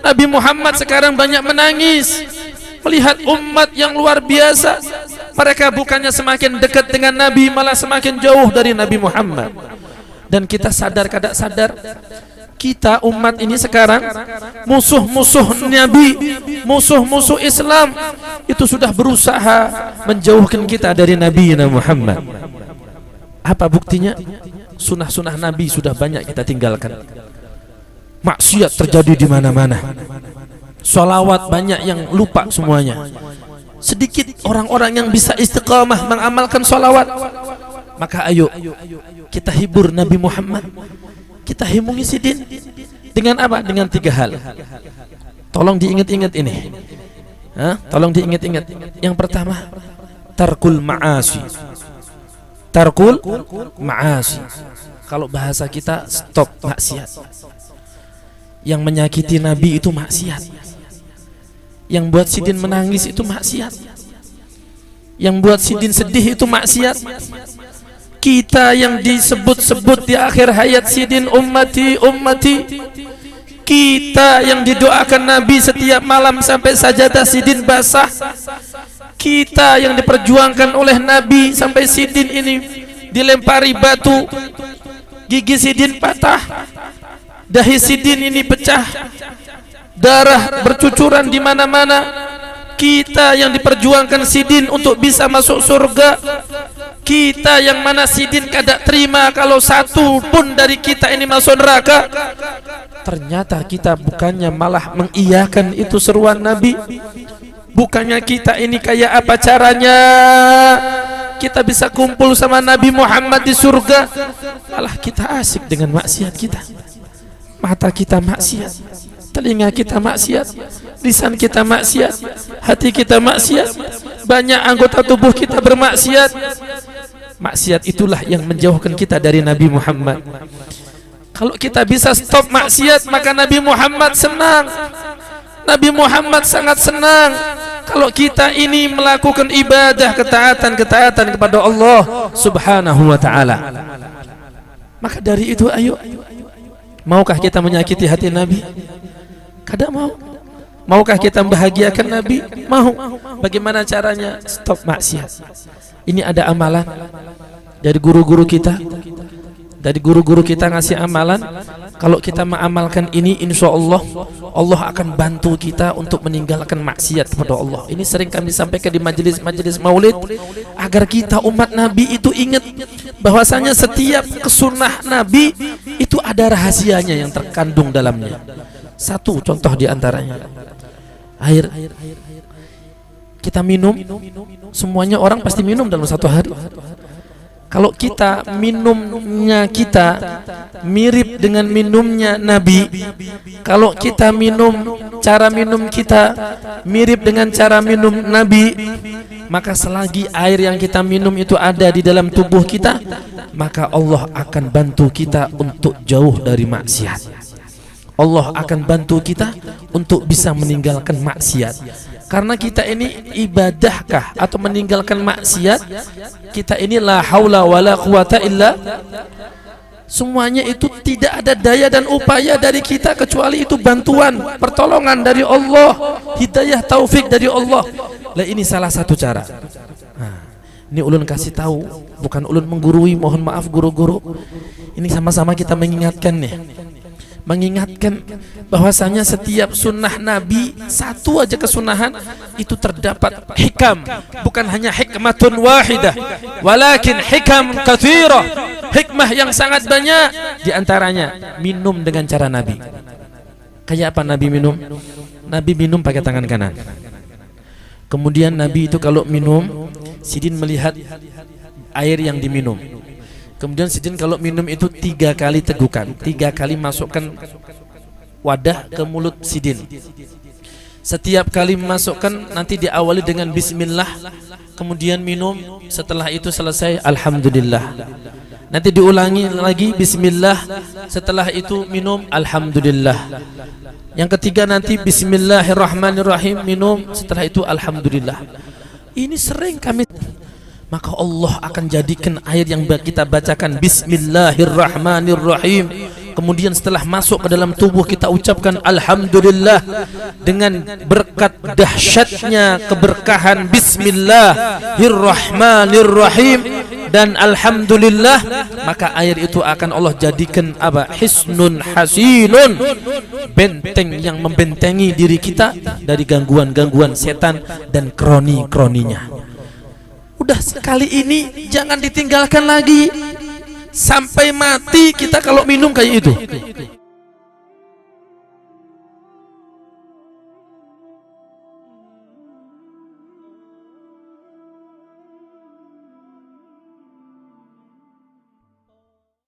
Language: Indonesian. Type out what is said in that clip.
Nabi Muhammad sekarang banyak menangis melihat umat yang luar biasa. Mereka bukannya semakin dekat dengan Nabi, malah semakin jauh dari Nabi Muhammad. Dan kita sadar kada sadar, kita umat ini sekarang musuh-musuh Nabi, musuh-musuh Islam itu sudah berusaha menjauhkan kita dari Nabi Muhammad. Apa buktinya? Sunnah-sunnah Nabi sudah banyak kita tinggalkan. Maksiat terjadi di mana-mana. Sholawat banyak yang lupa semuanya. Sedikit orang-orang yang bisa istiqamah mengamalkan sholawat. Maka ayo kita hibur Nabi Muhammad, kita himungi sidin dengan apa? Dengan 3 hal. Tolong diingat-ingat ini. Tolong diingat-ingat. Yang pertama, tarkul ma'asi. Tarkul ma'asi. Kalau bahasa kita, stop maksiat. Yang menyakiti Nabi itu maksiat. Yang buat sidin menangis itu maksiat. Yang buat sidin sedih itu maksiat. Kita yang disebut-sebut di akhir hayat sidin ummati ummati, kita yang didoakan Nabi setiap malam sampai sajadah sidin basah, kita yang diperjuangkan oleh Nabi sampai sidin ini dilempari batu, gigi sidin patah, dahi sidin ini pecah, darah bercucuran di mana-mana. Kita yang diperjuangkan sidin untuk bisa masuk surga, kita yang mana sidin kada terima kalau satu pun dari kita ini masuk neraka. Ternyata kita bukannya malah mengiyakan itu seruan Nabi. Bukannya kita ini kayak apa caranya kita bisa kumpul sama Nabi Muhammad di surga, malah kita asik dengan maksiat kita. Mata kita maksiat, telinga kita maksiat, lisan kita maksiat, hati kita maksiat, banyak anggota tubuh kita bermaksiat. Maksiat itulah yang menjauhkan kita dari Nabi Muhammad. Kalau kita bisa stop maksiat, maka Nabi Muhammad senang. Nabi Muhammad sangat senang kalau kita ini melakukan ibadah ketaatan kepada Allah Subhanahu wa ta'ala. Maka dari itu ayo, maukah kita menyakiti hati Nabi? Kada mau. Maukah kita membahagiakan Nabi? Mau. Bagaimana caranya? Stop maksiat. Ini ada amalan dari guru-guru kita. Dari guru-guru kita ngasih amalan. Kalau kita mengamalkan ini, insya Allah Allah akan bantu kita untuk meninggalkan maksiat kepada Allah. Ini sering kami sampaikan di majelis-majelis maulid, agar kita umat Nabi itu ingat bahwasanya setiap kesunnah Nabi itu ada rahasianya yang terkandung dalamnya. Satu contoh diantaranya, air. Kita minum, semuanya orang pasti minum dalam satu hari. Kalau kita minumnya kita mirip dengan minumnya Nabi, kalau kita minum, cara minum kita mirip dengan cara minum Nabi, maka selagi air yang kita minum itu ada di dalam tubuh kita, maka Allah akan bantu kita untuk jauh dari maksiat. Allah akan bantu kita untuk bisa meninggalkan maksiat. Karena kita ini ibadahkah atau meninggalkan maksiat, kita ini la haula wala quwata illa, semuanya itu tidak ada daya dan upaya dari kita kecuali itu bantuan, pertolongan dari Allah, hidayah taufik dari Allah. Lah ini salah satu cara. Ini ulun kasih tahu, bukan ulun menggurui, mohon maaf guru-guru. Ini sama-sama kita mengingatkan nih. Mengingatkan bahwasanya setiap sunnah Nabi, satu aja kesunahan itu terdapat hikam, bukan hanya hikmatun wahidah, walakin hikam katsirah, hikmah yang sangat banyak. Di antaranya minum dengan cara Nabi. Kayak apa Nabi minum? Nabi minum pakai tangan kanan. Kemudian Nabi itu kalau minum, sidin melihat air yang diminum. Kemudian sidin kalau minum itu 3 kali tegukan, 3 kali masukkan wadah ke mulut sidin. Setiap kali masukkan nanti diawali dengan bismillah, kemudian minum, setelah itu selesai alhamdulillah. Nanti diulangi lagi bismillah, setelah itu minum alhamdulillah. Yang ketiga nanti bismillahirrahmanirrahim, minum, setelah itu alhamdulillah. Ini sering kami, maka Allah akan jadikan air yang kita bacakan bismillahirrahmanirrahim, kemudian setelah masuk ke dalam tubuh kita ucapkan alhamdulillah dengan berkat dahsyatnya keberkahan bismillahirrahmanirrahim dan alhamdulillah, maka air itu akan Allah jadikan apa? Hisnun hasinun, benteng yang membentengi diri kita dari gangguan-gangguan setan dan kroni-kroninya. Udah sekali ini jangan ditinggalkan lagi sampai mati kita kalau minum kayak itu.